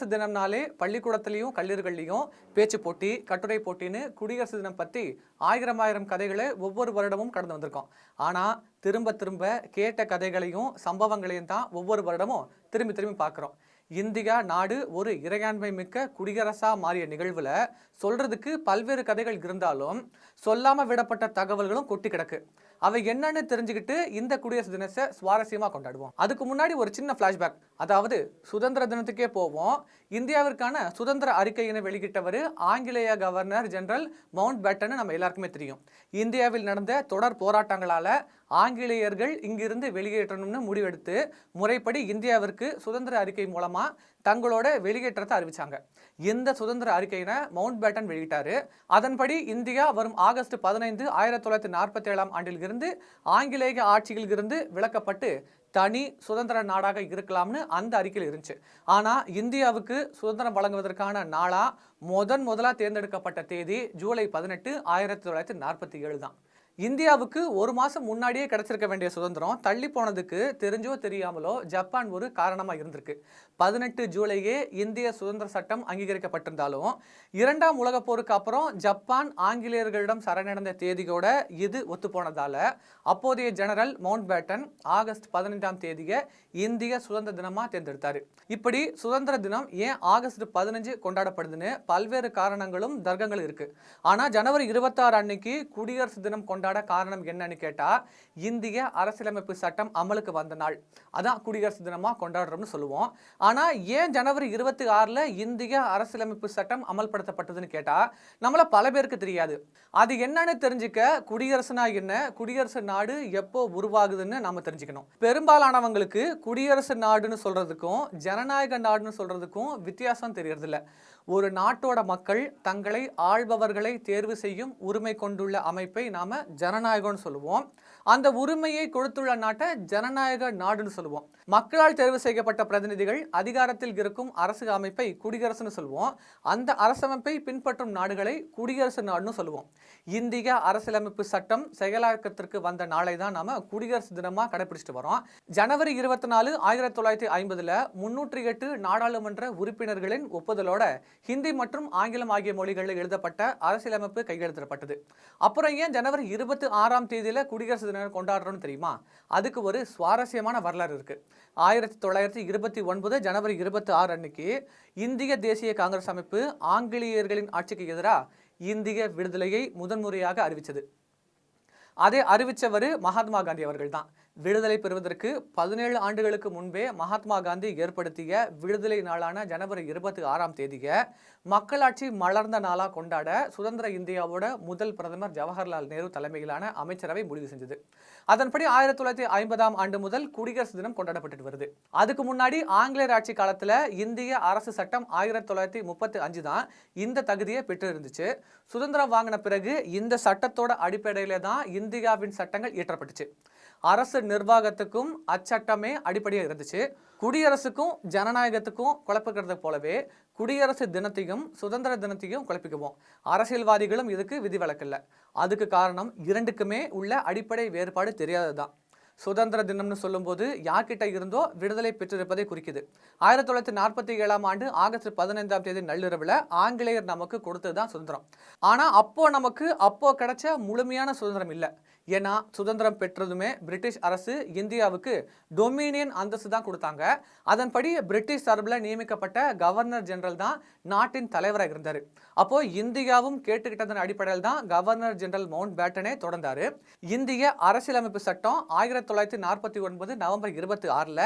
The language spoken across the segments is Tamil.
குடியரசு தினம்னாலே பள்ளிக்கூடத்திலையும் கல்லூரிகள்லையும் பேச்சு போட்டி, கட்டுரை போட்டின்னு குடியரசு தினம் பற்றி ஆயிரம் கதைகளை ஒவ்வொரு வருடமும் கடந்து வந்திருக்கோம். ஆனால் திரும்ப திரும்ப கேட்ட கதைகளையும் சம்பவங்களையும் தான் ஒவ்வொரு வருடமும் திரும்பி திரும்பி பார்க்குறோம். இந்தியா நாடு ஒரு இறையாண்மை மிக்க குடியரசா மாறிய நிகழ்வுல சொல்றதுக்கு பல்வேறு கதைகள் இருந்தாலும் சொல்லாம விடப்பட்ட தகவல்களும் கொட்டி கிடக்கு. அவை என்னன்னு தெரிஞ்சுக்கிட்டு இந்த குடியரசு தினத்தை சுவாரஸ்யமா கொண்டாடுவோம். அதுக்கு முன்னாடி ஒரு சின்ன பிளாஷ்பேக், அதாவது சுதந்திர தினத்துக்கே போவோம். இந்தியாவிற்கான சுதந்திர அறிக்கையினை வெளியிட்டவர் ஆங்கிலேய கவர்னர் ஜெனரல் மவுண்ட் பேட்டன் நம்ம எல்லாருக்குமே தெரியும். இந்தியாவில் நடந்த தொடர் போராட்டங்களால ஆங்கிலேயர்கள் இங்கிருந்து வெளியேற்றணும்னு முடிவெடுத்து முறைப்படி இந்தியாவிற்கு சுதந்திர அறிக்கை மூலமா தங்களோட வெளியேற்றத்தை அறிவிச்சாங்க. இந்த சுதந்திர அறிக்கையினை மவுண்ட் பேட்டன் வெளியிட்டாரு. அதன்படி இந்தியா வரும் ஆகஸ்ட் 15, 1947 ஆண்டில் இருந்து ஆங்கிலேய ஆட்சியில் இருந்து விலக்கப்பட்டு தனி சுதந்திர நாடாக இருக்கலாம்னு அந்த அறிக்கையில் இருந்துச்சு. ஆனா இந்தியாவுக்கு சுதந்திரம் வழங்குவதற்கான நாளா முதலா தேர்ந்தெடுக்கப்பட்ட தேதி ஜூலை 18, 1947 தான். இந்தியாவுக்கு ஒரு மாசம் முன்னாடியே கிடைச்சிருக்க வேண்டிய சுதந்திரம் தள்ளி போனதுக்கு தெரிஞ்சோ தெரியாமலோ ஜப்பான் ஒரு காரணமா இருந்திருக்கு. 18 ஜூலையே இந்திய சுதந்திர சட்டம் அங்கீகரிக்கப்பட்டிருந்தாலும் இரண்டாம் உலக போருக்கு அப்புறம் ஜப்பான் ஆங்கிலேயர்களிடம் சரணடைந்த தேதியோட இது ஒத்து போனதால அப்போதைய ஜெனரல் மவுண்ட் பேட்டன் ஆகஸ்ட் 15ஆம் தேதியை இந்திய சுதந்திர தினமா தேர்ந்தெடுத்தாரு. இப்படி சுதந்திர தினம் ஏன் ஆகஸ்ட் 15 கொண்டாடப்படுதுன்னு பல்வேறு காரணங்களும் தர்க்கங்கள் இருக்கு. ஆனா ஜனவரி 26 அன்னைக்கு குடியரசு தினம் கொண்டாட காரணம் என்னன்னு கேட்டா இந்திய அரசியலமைப்பு சட்டம் அமலுக்கு வந்த நாள். அதான் குடியரசு தினமா கொண்டாடுறோம்னு சொல்லுவோம். ஆனா ஏன் ஜனவரி 26ல இந்திய அரசியலமைப்பு சட்டம் அமல்படுத்தப்பட்டதுன்னு கேட்டா நம்மள பல பேருக்கு தெரியாது. அது என்னன்னு தெரிஞ்சுக்க குடியரசுனா என்ன, குடியரசு நாடு எப்போ உருவாகுதுன்னு நாம தெரிஞ்சுக்கணும். பெரும்பாலானவங்களுக்கு குடியரசு நாடுன்னு சொல்றதுக்கும் ஜனநாயக நாடுன்னு சொல்றதுக்கும் வித்தியாசம் தெரியறது இல்ல. ஒரு நாட்டோட மக்கள் தங்களை ஆள்பவர்களை தேர்வு செய்யும் உரிமை கொண்டுள்ள அமைப்பை நாம ஜனநாயகம்னு சொல்லுவோம். அந்த உரிமையை கொடுத்துள்ள நாட்டை ஜனநாயக நாடுன்னு சொல்லுவோம். மக்களால் தேர்வு செய்யப்பட்ட பிரதிநிதிகள் அதிகாரத்தில் இருக்கும் அரசு அமைப்பை குடியரசுன்னு சொல்லுவோம். அந்த அரசமைப்பை பின்பற்றும் நாடுகளை குடியரசு நாடுன்னு சொல்லுவோம். இந்திய அரசியலமைப்பு சட்டம் செயலாக்கத்திற்கு வந்த நாளை தான் நாம குடியரசு தினமா கடைபிடிச்சிட்டு வரோம். ஜனவரி 24, 1950ல 308 நாடாளுமன்ற உறுப்பினர்களின் ஒப்புதலோட ஹிந்தி மற்றும் ஆங்கிலம் ஆகிய மொழிகளில் எழுதப்பட்ட அரசியலமைப்பு கையெழுத்திடப்பட்டது. அப்புறம் ஏன் ஜனவரி 26ஆம் தேதியில குடியரசு தினம் கொண்டாடுறோம்னு தெரியுமா? அதுக்கு ஒரு சுவாரஸ்யமான வரலாறு இருக்கு. 1929 ஜனவரி 26 அன்னைக்கு இந்திய தேசிய காங்கிரஸ் அமைப்பு ஆங்கிலேயர்களின் ஆட்சிக்கு எதிராக இந்திய விடுதலையை முதன்முறையாக அறிவித்தது. அதை அறிவித்தவர் மகாத்மா காந்தி அவர்கள் தான். விடுதலை பெறுவதற்கு 17 ஆண்டுகளுக்கு முன்பே மகாத்மா காந்தி ஏற்படுத்திய விடுதலை நாளான ஜனவரி 26ஆம் தேதியை மக்களாட்சி மலர்ந்த நாளா கொண்டாட சுதந்திர இந்தியாவோட முதல் பிரதமர் ஜவஹர்லால் நேரு தலைமையிலான அமைச்சரவை முடிவு செஞ்சது. அதன்படி 1950ஆம் ஆண்டு முதல் குடியரசு தினம் கொண்டாடப்பட்டு வருது. அதுக்கு முன்னாடி ஆங்கிலேயர் ஆட்சி காலத்துல இந்திய அரசு சட்டம் 1935 தான் இந்த தகுதியை பெற்று இருந்துச்சு. சுதந்திரம் வாங்கின பிறகு இந்த சட்டத்தோட அடிப்படையில தான் இந்தியாவின் சட்டங்கள் இயற்றப்பட்டுச்சு. அரசு நிர்வாகத்துக்கும் அச்சட்டமே அடிப்படையாக இருந்துச்சு. குடியரசுக்கும் ஜனநாயகத்துக்கும் குழப்பிக்கிறது போலவே குடியரசு தினத்தையும் சுதந்திர தினத்தையும் குழப்பிக்குவோம். அரசியல்வாதிகளும் இதுக்கு விதிவிலக்கில்ல. அதுக்கு காரணம் இரண்டுக்குமே உள்ள அடிப்படை வேறுபாடு தெரியாததுதான். சுதந்திர தினம்னு சொல்லும்போது யார்கிட்ட இருந்தோ விடுதலை பெற்றிருப்பதை குறிக்குது. 1947ஆம் ஆண்டு ஆகஸ்ட் 15ஆம் தேதி நள்ளிரவில் ஆங்கிலேயர் நமக்கு கொடுத்ததுதான் சுதந்திரம். ஆனால் அப்போ கிடைச்ச முழுமையான சுதந்திரம் இல்லை. ஏன்னா சுதந்திரம் பெற்றதுமே பிரிட்டிஷ் அரசு இந்தியாவுக்கு டொமினியன் அந்தஸ்து தான் கொடுத்தாங்க. அதன்படி பிரிட்டிஷ் சார்பில் நியமிக்கப்பட்ட கவர்னர் ஜெனரல் தான் நாட்டின் தலைவராக இருந்தார். அப்போ இந்தியாவும் கேட்டுக்கிட்டதன் அடிப்படையில் தான் கவர்னர் ஜெனரல் மவுண்ட் பேட்டனே தொடர்ந்தார். இந்திய அரசியலமைப்பு சட்டம் 1949 நவம்பர் 26ல்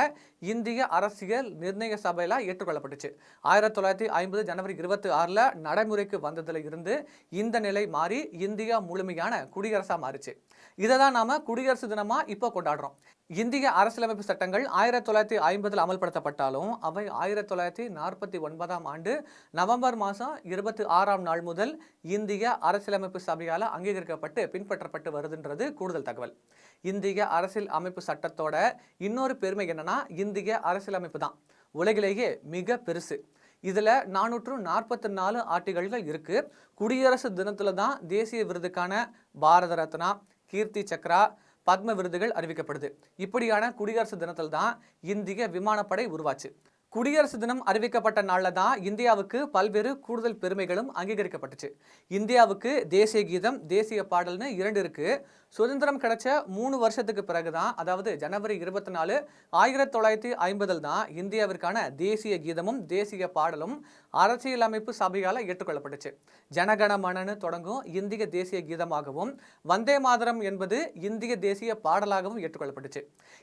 இந்திய அரசியல் நிர்ணய சபையில் ஏற்றுக்கொள்ளப்பட்டுச்சு. 1950 ஜனவரி 26ல் நடைமுறைக்கு வந்ததுல இருந்து இந்த நிலை மாறி இந்தியா முழுமையான குடியரசா மாறிச்சு. இதை தான் நாம குடியரசு தினமா இப்போ கொண்டாடுறோம். இந்திய அரசியலமைப்பு சட்டங்கள் 1950 அமல்படுத்தப்பட்டாலும் அவை 1949ஆம் ஆண்டு நவம்பர் மாதம் 26ஆம் நாள் முதல் இந்திய அரசியலமைப்பு சபையால் அங்கீகரிக்கப்பட்டு பின்பற்றப்பட்டு வருதுன்றது கூடுதல் தகவல். இந்திய அரசியல் அமைப்பு சட்டத்தோட இன்னொரு பெருமை என்னன்னா இந்திய அரசியலமைப்பு தான் உலகிலேயே மிக பெருசு. இதில் 444 ஆர்டிகல்கள் இருக்கு. குடியரசு தினத்துல தான் தேசிய விருதுக்கான பாரத ரத்னா, கீர்த்தி சக்ரா, பத்ம விருதுகள் அறிவிக்கப்படுது. இப்படியான குடியரசு தினத்தில் தான் இந்திய விமானப்படை உருவாச்சு. குடியரசு தினம் அறிவிக்கப்பட்ட நாள்ல தான் இந்தியாவுக்கு பல்வேறு கூடுதல் பெருமைகளும் அங்கீகரிக்கப்பட்டுச்சு. இந்தியாவுக்கு தேசிய கீதம், தேசிய பாடல்னு 2 இருக்கு. சுதந்திரம் கிடைச்ச 3 வருஷத்துக்கு பிறகுதான், அதாவது ஜனவரி 24, 1950 தான் இந்தியாவிற்கான தேசிய கீதமும் தேசிய பாடலும் அரசியலமைப்பு சபையால் ஏற்றுக்கொள்ளப்பட்டுச்சு. ஜனகணமனன்னு தொடங்கும் இந்திய தேசிய கீதமாகவும், வந்தே மாதரம் என்பது இந்திய தேசிய பாடலாகவும் ஏற்றுக்கொள்ளப்பட்டுச்சு.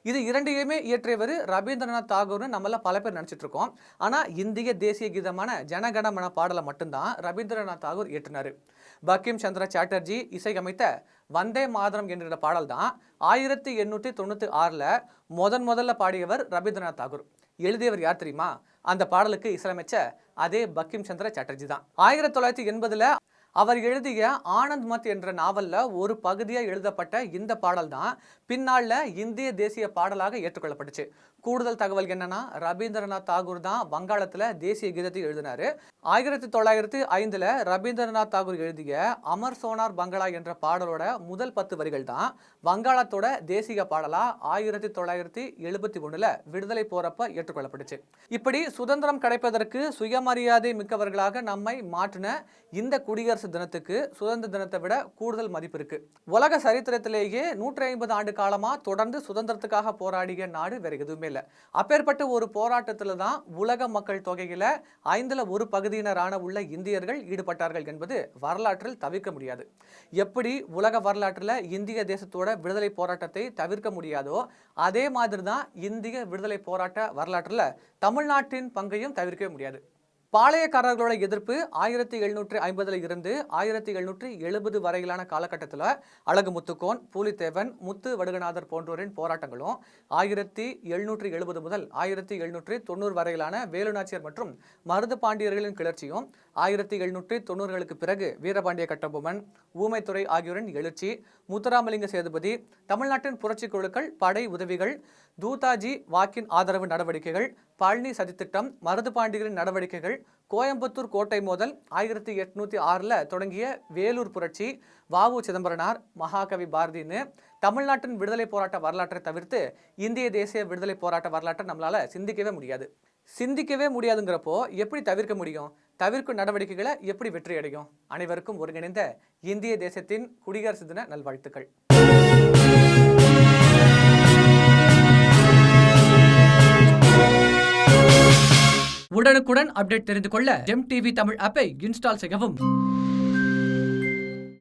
இது இரண்டையுமே இயற்றியவர் ரவீந்திரநாத் தாகூர்னு நம்மள பல பேர் நினைச்சிட்டு இருக்கோம். ஆனா இந்திய தேசிய கீதமான ஜனகணமன பாடலை மட்டும்தான் ரவீந்திரநாத் தாகூர் இயற்றினார். பங்கிம் சந்திர சாட்டர்ஜி இசையமைத்த வந்தே மாதரம் என்கிற பாடல் தான் 1896 முதல்ல பாடியவர் ரவீந்திரநாத் தாகூர். எழுதியவர் யார் தெரியுமா? அந்த பாடலுக்கு இசையமைச்ச அதே பங்கிம் சந்திர சாட்டர்ஜி தான். 1980 அவர் எழுதிய ஆனந்த் மத் என்ற நாவல்ல ஒரு பகுதியாக எழுதப்பட்ட இந்த பாடல் தான் பின்னால இந்திய தேசிய பாடலாக ஏற்றுக்கொள்ளப்பட்டுச்சு. கூடுதல் தகவல் என்னன்னா, ரவீந்திரநாத் தாகூர் தான் வங்காளத்துல தேசிய கீதத்தை எழுதினாரு. 1905 ரவீந்திரநாத் தாகூர் எழுதிய அமர் சோனார் பங்களா என்ற பாடலோட முதல் 10 வரிகள் தான் வங்காளத்தோட தேசிய பாடலா 1971 விடுதலை போறப்ப ஏற்றுக்கொள்ளப்பட்டுச்சு. இப்படி சுதந்திரம் கிடைப்பதற்கு சுயமரியாதை மிக்கவர்களாக நம்மை மாற்றின இந்த குடியரசு தினத்துக்கு சுதந்திர தினத்தை விட கூடுதல் மதிப்பு இருக்கு. உலக சரித்திரத்திலேயே 150 ஆண்டு காலமா தொடர்ந்து சுதந்திரத்துக்காக போராடிய நாடு வேற எதுவுமே இல்லை. அப்பேற்பட்ட ஒரு போராட்டத்துல தான் உலக மக்கள் தொகையில 5ல் 1 பகுதியினரான உள்ள இந்தியர்கள் ஈடுபட்டார்கள் என்பது வரலாற்றில் தவிர்க்க முடியாது. எப்படி உலக வரலாற்றில் இந்திய தேசத்தோட விடுதலை போராட்டத்தை தவிர்க்க முடியாதோ, அதே மாதிரி தான் இந்திய விடுதலை போராட்ட வரலாற்றில் தமிழ்நாட்டின் பங்கையும் தவிர்க்கவே முடியாது. பாளையக்காரர்களோட எதிர்ப்பு 1750 இருந்து 1770 வரையிலான காலகட்டத்தில் அழகு முத்துக்கோன், பூலித்தேவன், முத்து வடுகநாதர் போன்றோரின் போராட்டங்களும், 1770 முதல் 1790 வரையிலான வேலுநாச்சியார் மற்றும் மருது பாண்டியர்களின் கிளர்ச்சியும், 1790களுக்கு பிறகு வீரபாண்டிய கட்டபொம்மன், ஊமைத்துறை ஆகியோரின் எழுச்சி, முத்துராமலிங்க சேதுபதி, தமிழ்நாட்டின் புரட்சி குழுக்கள், படை உதவிகள், தூதாஜி வாக்கின் ஆதரவு நடவடிக்கைகள், பழனி சதித்திட்டம், மருது பாண்டியர்களின் நடவடிக்கைகள், கோயம்புத்தூர் கோட்டை மோதல், 1806 தொடங்கிய வேலூர் புரட்சி, வ.உ. சிதம்பரனார், மகாகவி பாரதின்னு தமிழ்நாட்டின் விடுதலை போராட்ட வரலாற்றை தவிர்த்து இந்திய தேசிய விடுதலை போராட்ட வரலாற்றை நம்மளால சிந்திக்கவே முடியாதுங்கிறப்போ எப்படி தவிர்க்க முடியும்? தவிர்க்கும் நடவடிக்கைகளை எப்படி வெற்றி அடையும்? அனைவருக்கும் ஒருங்கிணைந்த இந்திய தேசத்தின் குடியரசு தின நல்வாழ்த்துக்கள். உடனுக்குடன் அப்டேட் தெரிந்து கொள்ள ஜெம் டிவி தமிழ் ஆப்பை இன்ஸ்டால் செய்யவும்.